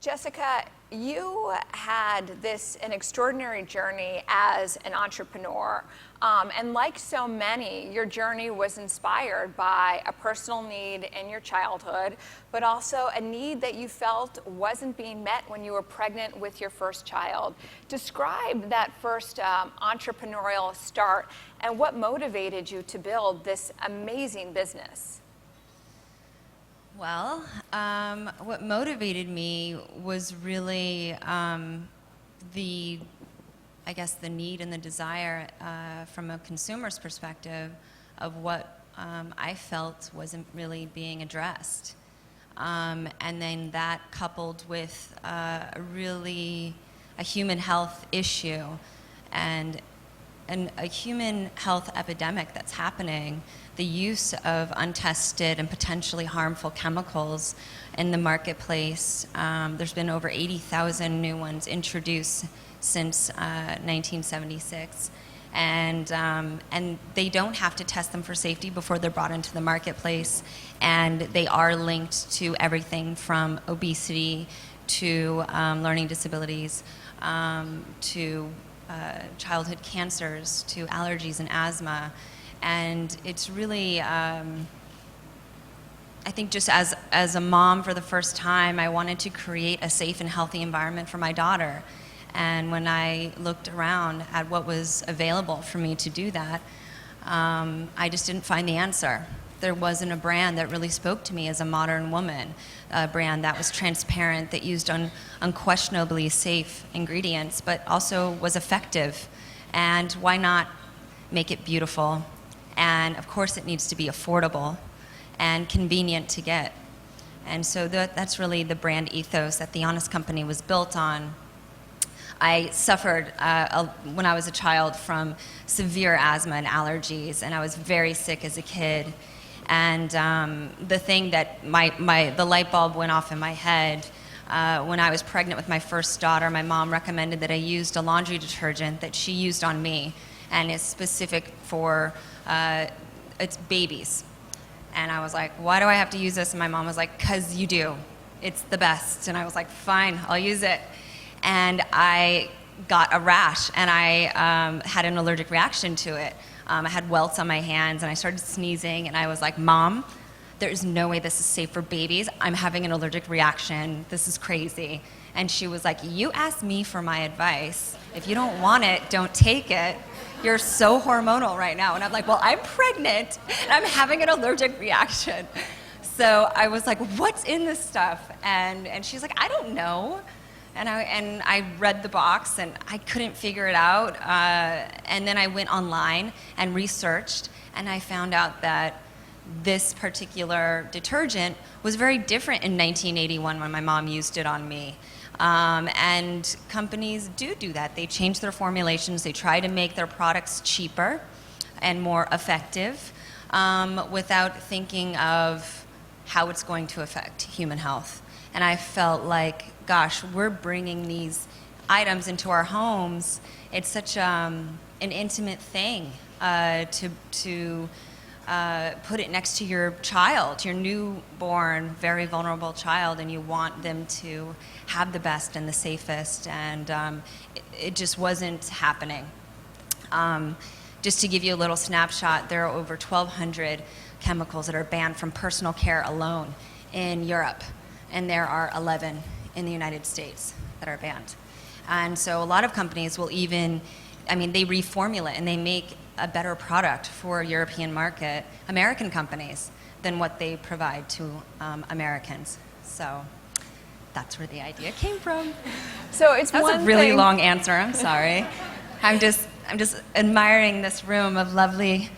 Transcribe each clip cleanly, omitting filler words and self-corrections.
Jessica, you had an extraordinary journey as an entrepreneur. And like so many, your journey was inspired by a personal need in your childhood, but also a need that you felt wasn't being met when you were pregnant with your first child. Describe that first entrepreneurial start and what motivated you to build this amazing business. Well, what motivated me was really the need and the desire from a consumer's perspective of what I felt wasn't really being addressed. And then that coupled with a human health issue and a human health epidemic that's happening, the use of untested and potentially harmful chemicals in the marketplace. There's been over 80,000 new ones introduced since 1976. And they don't have to test them for safety before they're brought into the marketplace. And they are linked to everything from obesity to learning disabilities to childhood cancers to allergies and asthma. And it's really, I think just as a mom for the first time, I wanted to create a safe and healthy environment for my daughter. And when I looked around at what was available for me to do that, I just didn't find the answer. There wasn't a brand that really spoke to me as a modern woman, a brand that was transparent, that used unquestionably safe ingredients, but also was effective. And why not make it beautiful? And of course it needs to be affordable and convenient to get. And so that's really the brand ethos that The Honest Company was built on. I suffered when I was a child from severe asthma and allergies, and I was very sick as a kid. And the thing that the light bulb went off in my head when I was pregnant with my first daughter, my mom recommended that I used a laundry detergent that she used on me, and it's specific for it's babies. And I was like, why do I have to use this? And my mom was like, 'cause you do. It's the best. And I was like, fine, I'll use it. And I got a rash, and I had an allergic reaction to it. I had welts on my hands, and I started sneezing, and I was like, Mom, there is no way this is safe for babies. I'm having an allergic reaction. This is crazy. And she was like, you asked me for my advice. If you don't want it, don't take it. You're so hormonal right now. And I'm like, well, I'm pregnant, and I'm having an allergic reaction. So I was like, what's in this stuff? And she's like, I don't know. And I read the box, and I couldn't figure it out. And then I went online and researched, and I found out that this particular detergent was very different in 1981 when my mom used it on me. And companies do that. They change their formulations. They try to make their products cheaper and more effective without thinking of how it's going to affect human health. And I felt like, gosh, we're bringing these items into our homes. It's such an intimate thing to put it next to your child, your newborn, very vulnerable child, and you want them to have the best and the safest, and it just wasn't happening. Just to give you a little snapshot, there are over 1,200 chemicals that are banned from personal care alone in Europe, and there are 11 in the United States that are banned. And so a lot of companies will they reformulate and they make a better product for a European market, American companies, than what they provide to Americans. So that's where the idea came from. So it's That's a really long answer, I'm sorry. I'm just admiring this room of lovely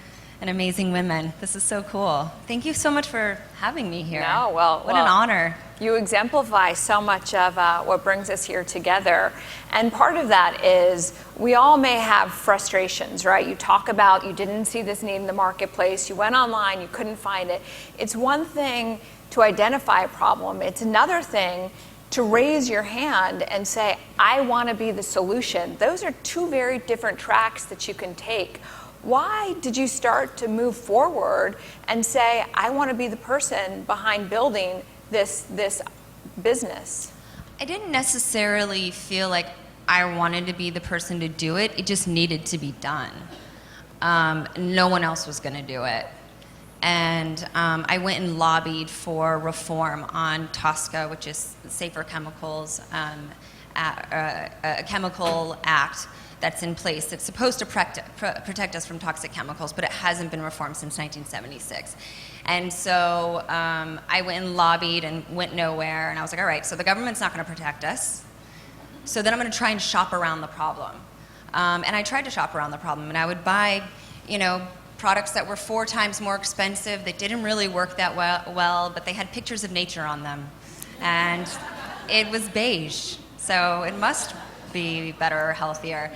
and amazing women. This is so cool. Thank you so much for having me here. No, what an honor. You exemplify so much of what brings us here together. And part of that is we all may have frustrations, right? You talk about you didn't see this need in the marketplace. You went online, you couldn't find it. It's one thing to identify a problem. It's another thing to raise your hand and say, I want to be the solution. Those are two very different tracks that you can take. Why did you start to move forward and say, I want to be the person behind building this business? I didn't necessarily feel like I wanted to be the person to do it. It just needed to be done. No one else was going to do it. And I went and lobbied for reform on TSCA, which is Safer Chemicals, a chemical act that's in place that's supposed to protect us from toxic chemicals, but it hasn't been reformed since 1976. And so I went and lobbied and went nowhere, and I was like, all right, so the government's not going to protect us, so then I'm going to try and shop around the problem. And I tried to shop around the problem, and I would buy, products that were 4 times more expensive, that didn't really work that well, but they had pictures of nature on them. And it was beige, so it must be better or healthier.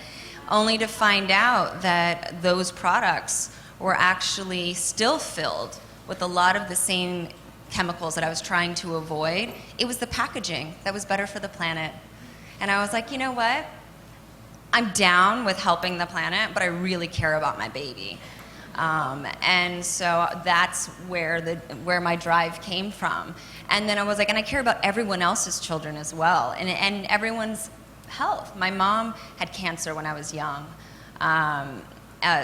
Only to find out that those products were actually still filled with a lot of the same chemicals that I was trying to avoid. It was the packaging that was better for the planet. And I was like, you know what? I'm down with helping the planet, but I really care about my baby. And so that's where my drive came from. And then I was like, and I care about everyone else's children as well, and everyone's health. My mom had cancer when I was young,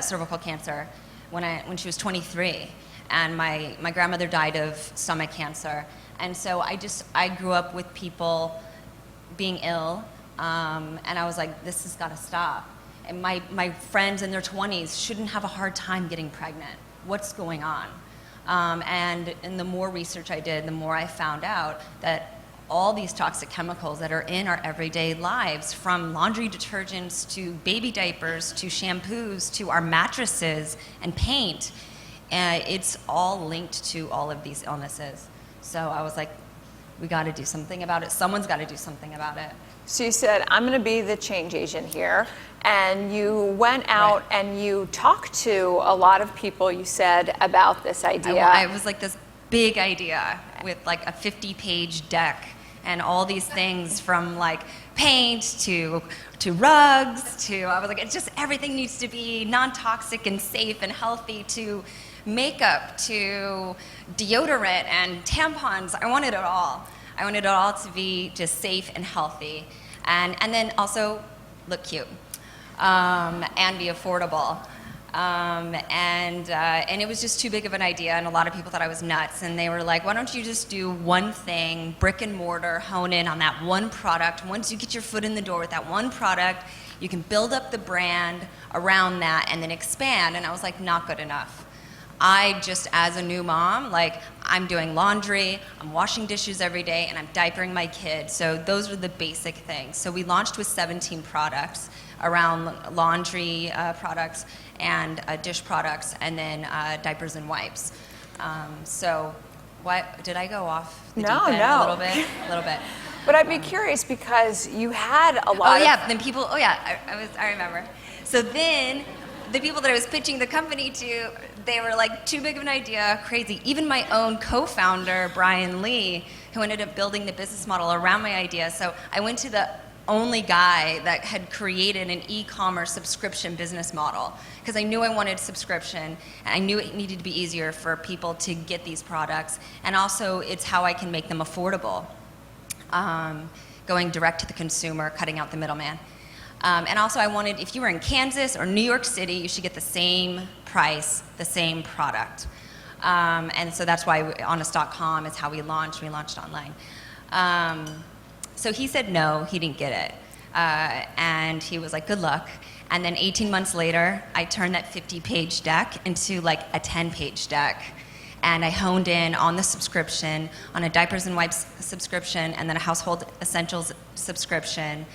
cervical cancer, when she was 23, and my grandmother died of stomach cancer. And so I grew up with people being ill, and I was like, this has got to stop. And my friends in their 20s shouldn't have a hard time getting pregnant. What's going on? And the more research I did, the more I found out that all these toxic chemicals that are in our everyday lives, from laundry detergents to baby diapers to shampoos to our mattresses and paint, it's all linked to all of these illnesses. So I was like, we got to do something about it. Someone's got to do something about it. So you said, I'm going to be the change agent here. And you went out and you talked to a lot of people, you said, about this idea. I was like this big idea with like a 50-page deck and all these things, from like paint to rugs to, I was like, it's just everything needs to be non-toxic and safe and healthy, to makeup to deodorant and tampons. I wanted it all. I wanted it all to be just safe and healthy, and then also look cute, and be affordable. And it was just too big of an idea, and a lot of people thought I was nuts, and they were like, why don't you just do one thing, brick and mortar, hone in on that one product. Once you get your foot in the door with that one product, you can build up the brand around that and then expand. And I was like, not good enough. I just, as a new mom, like, I'm doing laundry, I'm washing dishes every day, and I'm diapering my kids. So those are the basic things. So we launched with 17 products around laundry products and dish products, and then diapers and wipes. So what, did I go off the deep end a little bit? A little bit. But I'd be curious, because you had a lot then people, I remember. So then the people that I was pitching the company to, they were like, too big of an idea, crazy. Even my own co-founder, Brian Lee, who ended up building the business model around my idea. So I went to the only guy that had created an e-commerce subscription business model, because I knew I wanted subscription, and I knew it needed to be easier for people to get these products, and also it's how I can make them affordable, going direct to the consumer, cutting out the middleman. And also I wanted, if you were in Kansas or New York City, you should get the same price, the same product. And so that's why honest.com is how we launched. We launched online. So he said no, he didn't get it. And he was like, good luck. And then 18 months later, I turned that 50-page deck into like a 10-page deck. And I honed in on the subscription, on a diapers and wipes subscription, and then a household essentials subscription.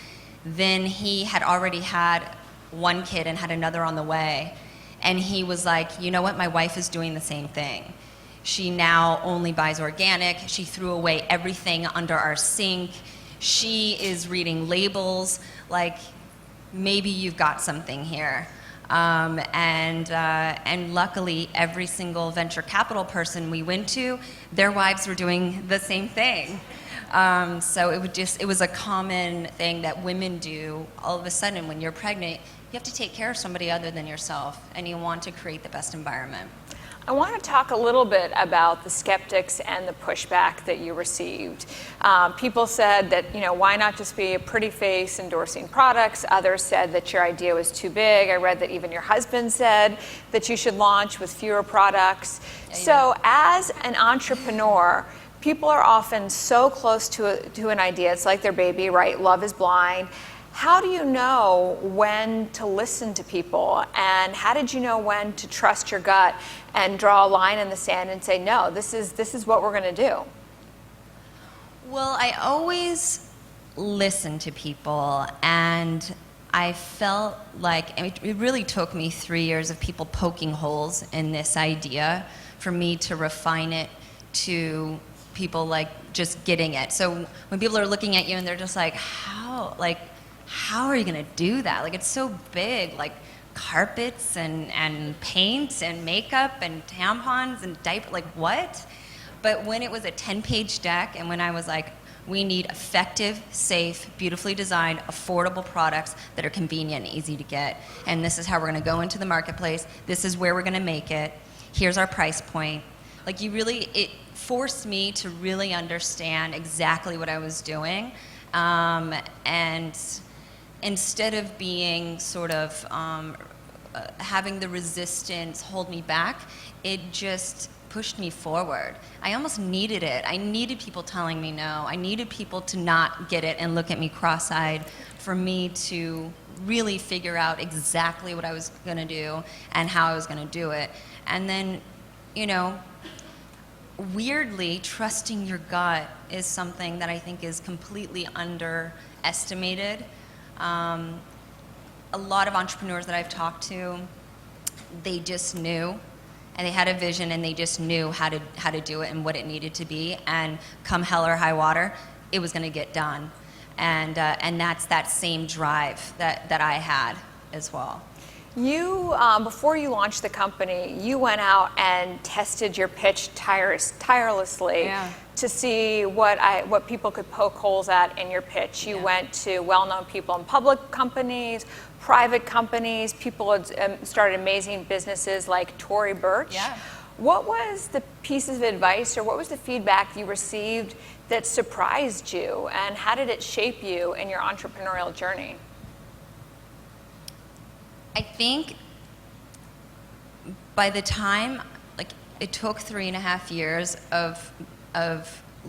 Then he had already had one kid and had another on the way. And he was like, you know what, my wife is doing the same thing. She now only buys organic. She threw away everything under our sink. She is reading labels, like, maybe you've got something here. And luckily, every single venture capital person we went to, their wives were doing the same thing. So it was a common thing that women do. All of a sudden, when you're pregnant, you have to take care of somebody other than yourself, and you want to create the best environment. I want to talk a little bit about the skeptics and the pushback that you received. People said that, why not just be a pretty face endorsing products? Others said that your idea was too big. I read that even your husband said that you should launch with fewer products. Yeah. So as an entrepreneur, people are often so close to an idea. It's like their baby, right? Love is blind. How do you know when to listen to people? And how did you know when to trust your gut and draw a line in the sand and say, no, this is what we're going to do? Well, I always listen to people, and I felt like it really took me 3 years of people poking holes in this idea for me to refine it to people like just getting it. So when people are looking at you and they're just like, how are you going to do that? Like, it's so big, like carpets and paint and makeup and tampons and diaper, like what? But when it was a 10-page deck and when I was like, we need effective, safe, beautifully designed, affordable products that are convenient and easy to get. And this is how we're going to go into the marketplace. This is where we're going to make it. Here's our price point. Like, it forced me to really understand exactly what I was doing. And instead of being sort of having the resistance hold me back, it just pushed me forward. I almost needed it. I needed people telling me no. I needed people to not get it and look at me cross-eyed for me to really figure out exactly what I was going to do and how I was going to do it. And then, weirdly, trusting your gut is something that I think is completely underestimated. A lot of entrepreneurs that I've talked to, they just knew, and they had a vision, and they just knew how to do it and what it needed to be. And come hell or high water, it was going to get done. And that's that same drive that I had as well. You, before you launched the company, you went out and tested your pitch tirelessly to see what people could poke holes at in your pitch. You went to well-known people in public companies, private companies. People had started amazing businesses like Tory Burch. Yeah. What was the pieces of advice or what was the feedback you received that surprised you, and how did it shape you in your entrepreneurial journey? I think by the time, it took 3.5 years of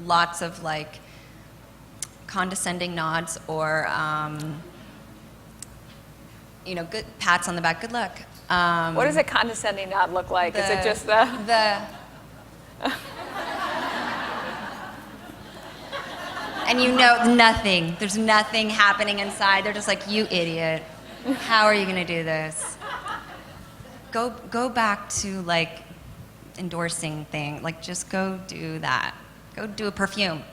lots of condescending nods or good pats on the back, good luck. What does a condescending nod look like? Is it just the and nothing. There's nothing happening inside. They're just like, you idiot. How are you going to do this? Go back to endorsing thing. Just go do that. Go do a perfume.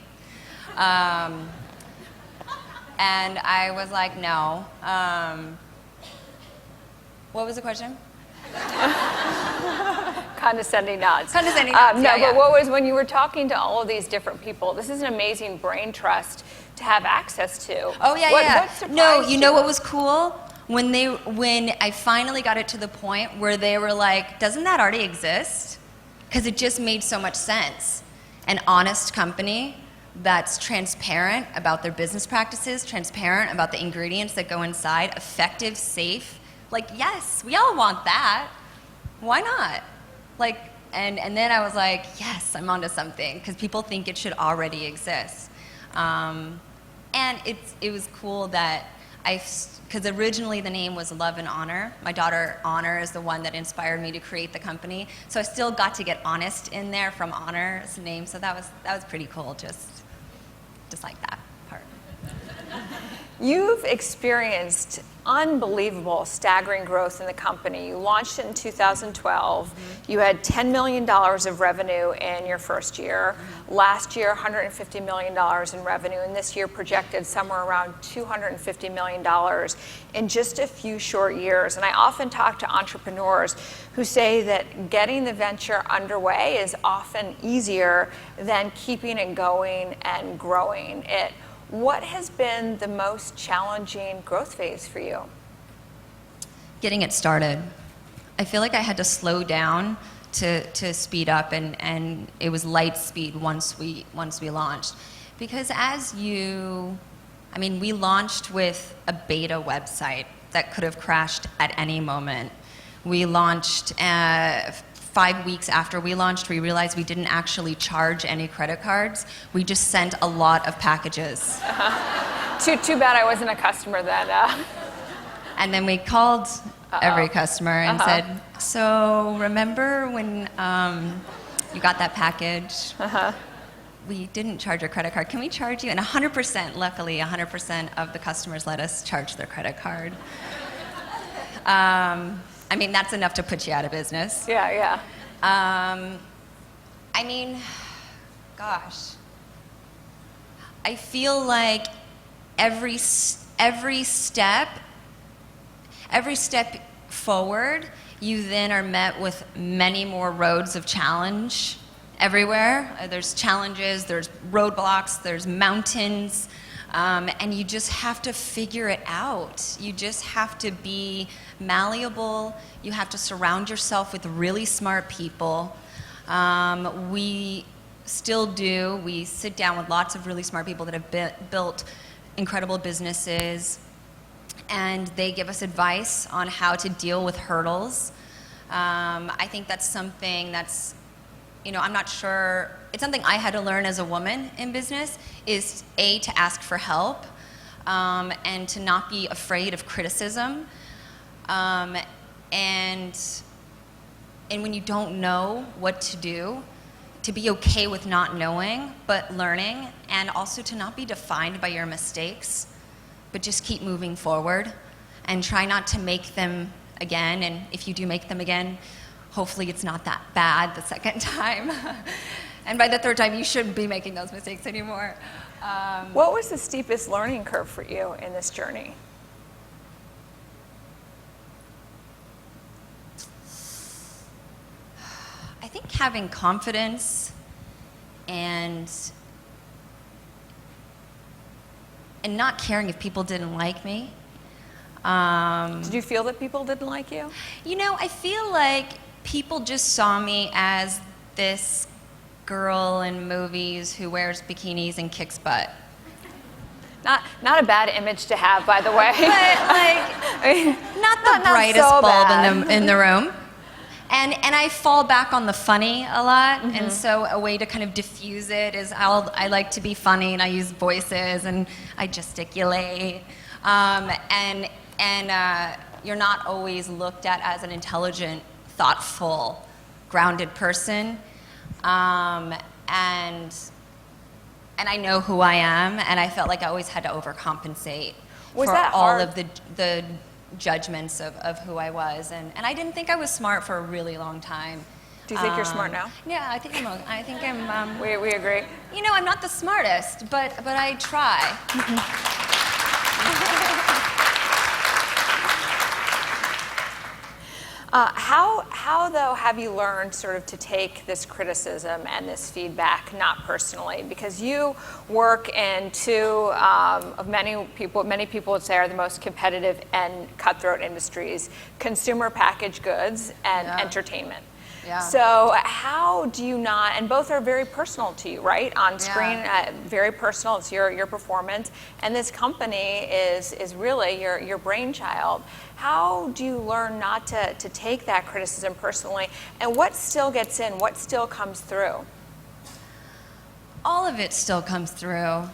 And I was like, no. What was the question? Condescending nods. Condescending nods. But what was when you were talking to all of these different people? This is an amazing brain trust to have access to. Oh yeah, What surprised you know what was cool? When I finally got it to the point where they were like, doesn't that already exist? Because it just made so much sense. An honest company that's transparent about their business practices, transparent about the ingredients that go inside, effective, safe. Yes, we all want that. Why not? And then I was like, yes, I'm onto something, because people think it should already exist. And it was cool that because originally the name was Love and Honor. My daughter Honor is the one that inspired me to create the company. So I still got to get honest in there from Honor's name. So that was pretty cool, just like that part. You've experienced unbelievable, staggering growth in the company. You launched it in 2012. Mm-hmm. You had $10 million of revenue in your first year. Mm-hmm. Last year, $150 million in revenue, and this year projected somewhere around $250 million in just a few short years. And I often talk to entrepreneurs who say that getting the venture underway is often easier than keeping it going and growing it. What has been the most challenging growth phase for you? Getting it started. I feel like I had to slow down to speed up, and it was light speed once we launched. Because we launched with a beta website that could have crashed at any moment. We launched 5 weeks after we launched, we realized we didn't actually charge any credit cards. We just sent a lot of packages. Too bad I wasn't a customer then. And then we called every customer and said, so remember when you got that package? We didn't charge your credit card. Can we charge you? And 100%, luckily, 100% of the customers let us charge their credit card. That's enough to put you out of business. Yeah. Gosh. I feel like every step forward, you then are met with many more roads of challenge everywhere. There's challenges, there's roadblocks, there's mountains, and you just have to figure it out. You just have to be malleable. You have to surround yourself with really smart people. We still do. We sit down with lots of really smart people that have built incredible businesses, and they give us advice on how to deal with hurdles. I think that's something that's, I'm not sure, it's something I had to learn as a woman in business, is to ask for help, and to not be afraid of criticism. And when you don't know what to do, to be okay with not knowing, but learning, and also to not be defined by your mistakes, but just keep moving forward and try not to make them again. And if you do make them again, hopefully it's not that bad the second time. And by the third time, you shouldn't be making those mistakes anymore. What was the steepest learning curve for you in this journey? I think having confidence and not caring if people didn't like me. Did you feel that people didn't like you? I feel like people just saw me as this girl in movies who wears bikinis and kicks butt. Not a bad image to have, by the way. But not the brightest so bulb in the room. And I fall back on the funny a lot, and so a way to kind of diffuse it is I like to be funny, and I use voices, and I gesticulate, and you're not always looked at as an intelligent, thoughtful, grounded person, and I know who I am, and I felt like I always had to overcompensate for all of the judgments of who I was, and I didn't think I was smart for a really long time. Do you think you're smart now? Yeah, I think I'm. We agree. I'm not the smartest, but I try. How though have you learned sort of to take this criticism and this feedback not personally? Because you work in two of many people would say are the most competitive and cutthroat industries: consumer packaged goods and entertainment. Yeah. So how do you not, and both are very personal to you, right? On screen, very personal, it's your performance, and this company is really your brainchild. How do you learn not to take that criticism personally, and what still gets in, what still comes through? All of it still comes through.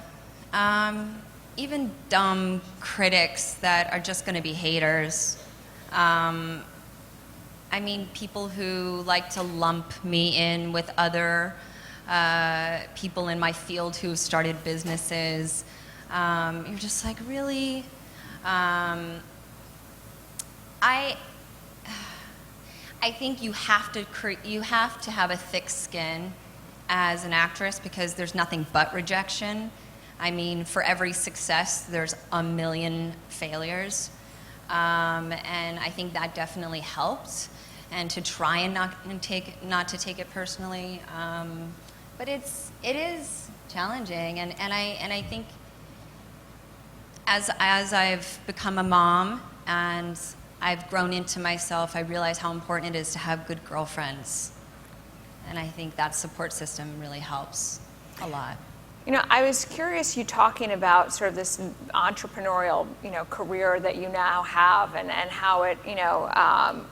Even dumb critics that are just going to be haters. People who like to lump me in with other people in my field who started businesses. You're just like, really? I think you have to have a thick skin as an actress, because there's nothing but rejection. For every success, there's a million failures. And I think that definitely helped, and to try and not to take it personally. But it is challenging, and I think as I've become a mom and I've grown into myself, I realize how important it is to have good girlfriends. And I think that support system really helps a lot. You know, I was curious, you talking about sort of this entrepreneurial, career that you now have, and how it,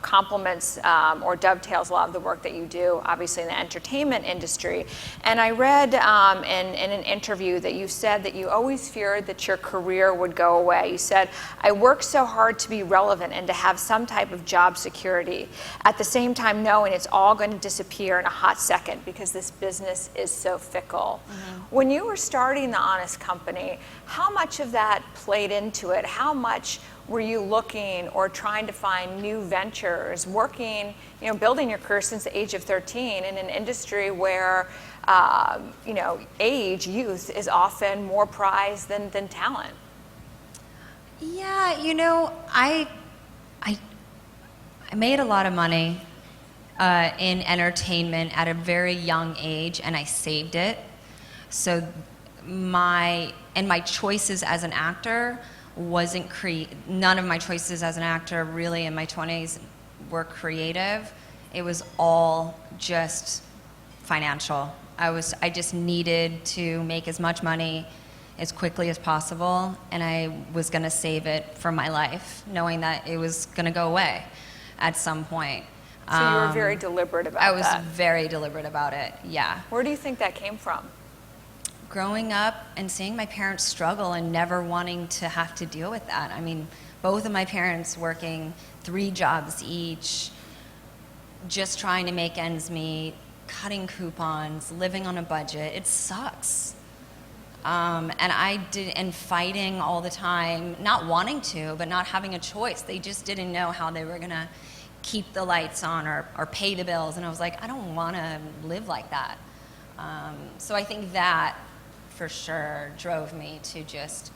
complements or dovetails a lot of the work that you do, obviously in the entertainment industry. And I read in an interview that you said that you always feared that your career would go away. You said, "I work so hard to be relevant and to have some type of job security, at the same time knowing it's all going to disappear in a hot second because this business is so fickle." Mm-hmm. When you were starting the Honest Company, how much of that played into it? How much were you looking or trying to find new ventures, working, building your career since the age of 13 in an industry where, youth is often more prized than talent? Yeah, I made a lot of money in entertainment at a very young age, and I saved it. So my choices as an actor none of my choices as an actor really in my 20s were creative. It was all just financial. I just needed to make as much money as quickly as possible, and I was going to save it for my life, knowing that it was going to go away at some point. So you were very deliberate about that. I was very deliberate about it, yeah. Where do you think that came from? Growing up and seeing my parents struggle and never wanting to have to deal with that. I mean, both of my parents working 3 jobs each, just trying to make ends meet, cutting coupons, living on a budget. It sucks. And fighting all the time, not wanting to, but not having a choice. They just didn't know how they were gonna keep the lights on or pay the bills. And I was like, I don't wanna live like that. So I think that for sure drove me to just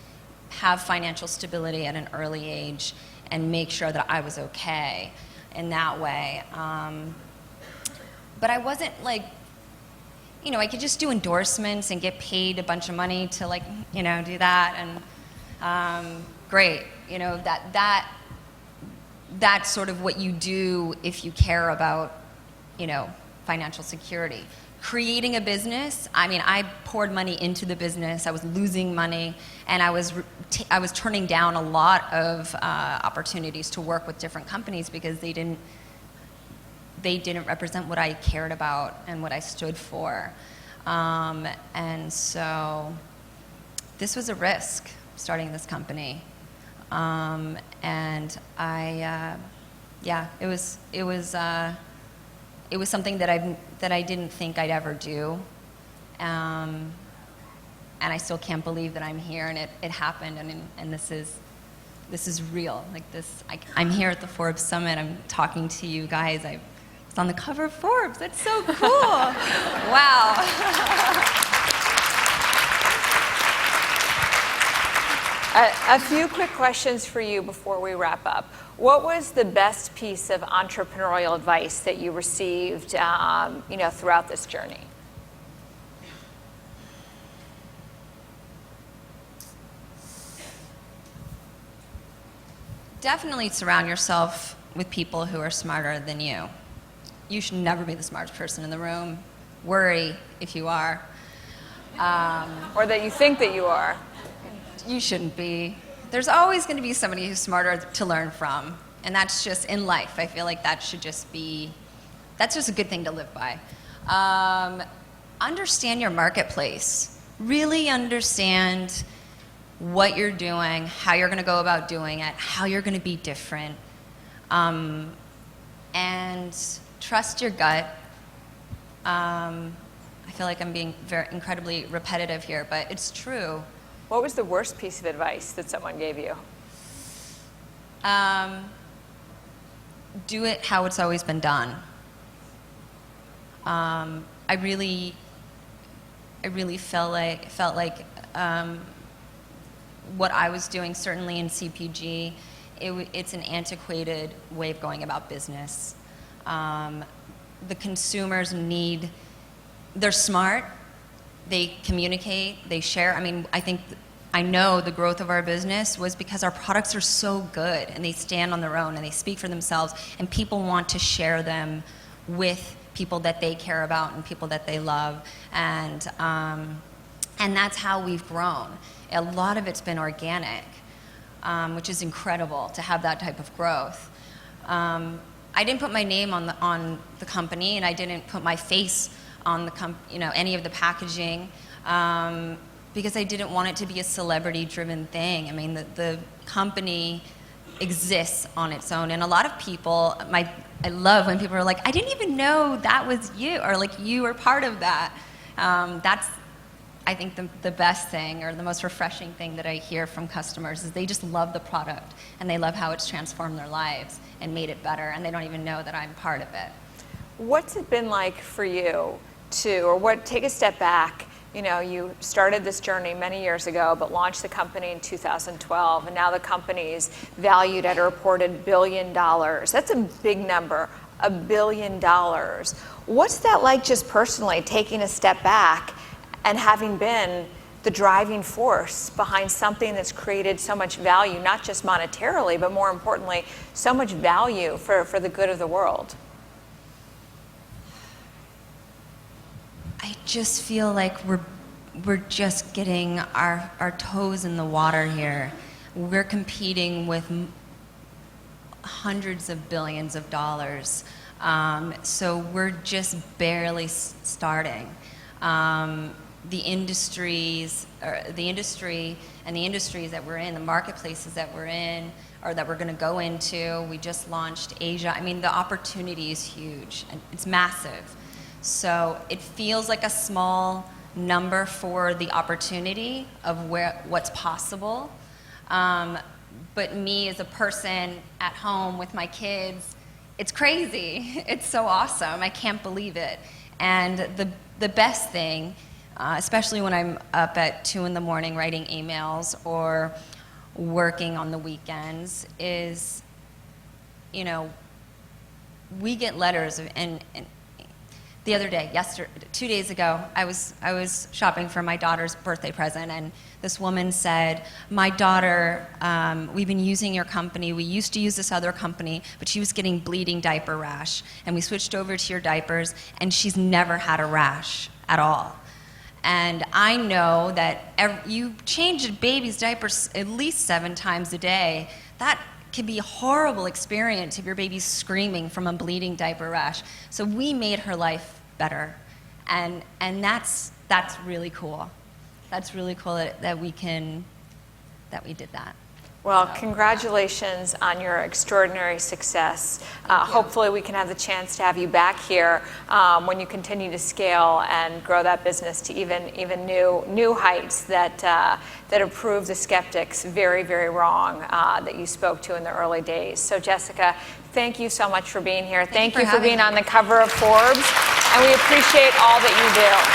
have financial stability at an early age and make sure that I was okay in that way. But I wasn't like, I could just do endorsements and get paid a bunch of money to do that, and great. That's sort of what you do if you care about, financial security. Creating a business, I poured money into the business. I was losing money, and I was turning down a lot of opportunities to work with different companies because they didn't represent what I cared about and what I stood for. And so this was a risk, starting this company. And it was something that I didn't think I'd ever do. And I still can't believe that I'm here and it happened, and this is real. I'm here at the Forbes Summit, I'm talking to you guys. It's on the cover of Forbes. That's so cool. Wow. A few quick questions for you before we wrap up. What was the best piece of entrepreneurial advice that you received, throughout this journey? Definitely surround yourself with people who are smarter than you. You should never be the smartest person in the room. Worry if you are. Or that you think that you are. You shouldn't be. There's always going to be somebody who's smarter to learn from. And that's just in life. I feel like that's just a good thing to live by. Understand your marketplace. Really understand what you're doing, how you're going to go about doing it, how you're going to be different. And trust your gut. I feel like I'm being incredibly repetitive here, but it's true. What was the worst piece of advice that someone gave you? Do it how it's always been done. I really felt like what I was doing, certainly in CPG, it's an antiquated way of going about business. The consumers they're smart, they communicate, they share. I know the growth of our business was because our products are so good and they stand on their own and they speak for themselves, and people want to share them with people that they care about and people that they love. And that's how we've grown. A lot of it's been organic, which is incredible to have that type of growth. I didn't put my name on the company, and I didn't put my face on any of the packaging, because I didn't want it to be a celebrity-driven thing. I mean, the company exists on its own, and a lot of people, I love when people are like, I didn't even know that was you, or like you were part of that. That's, I think, the best thing, or the most refreshing thing that I hear from customers, is they just love the product and they love how it's transformed their lives and made it better, and they don't even know that I'm part of it. What's it been like for you take a step back? You know, you started this journey many years ago, but launched the company in 2012, and now the company's valued at a reported $1 billion. That's a big number, $1 billion. What's that like just personally, taking a step back and having been the driving force behind something that's created so much value, not just monetarily, but more importantly, so much value for the good of the world? I just feel like we're just getting our toes in the water here. We're competing with hundreds of billions of dollars. So we're just barely starting. The industry and the industries that we're in, the marketplaces that we're in, or that we're going to go into, we just launched Asia. I mean, the opportunity is huge, and it's massive. So it feels like a small number for the opportunity of what's possible. But me as a person at home with my kids, it's crazy. It's so awesome. I can't believe it. And the best thing, especially when I'm up at 2 in the morning writing emails or working on the weekends, is, you know, we get letters and the other day, 2 days ago, I was shopping for my daughter's birthday present, and this woman said, my daughter, we've been using your company. We used to use this other company, but she was getting bleeding diaper rash, and we switched over to your diapers, and she's never had a rash at all. And I know that you change a baby's diapers at least 7 times a day. That can be a horrible experience if your baby's screaming from a bleeding diaper rash. So we made her life better, and that's really cool. That's really cool that we did that. Well, congratulations on your extraordinary success. Hopefully we can have the chance to have you back here when you continue to scale and grow that business to even new heights that have proved the skeptics very, very wrong that you spoke to in the early days. So Jessica, thank you so much for being here. Thank you for being on the cover of Forbes, and we appreciate all that you do.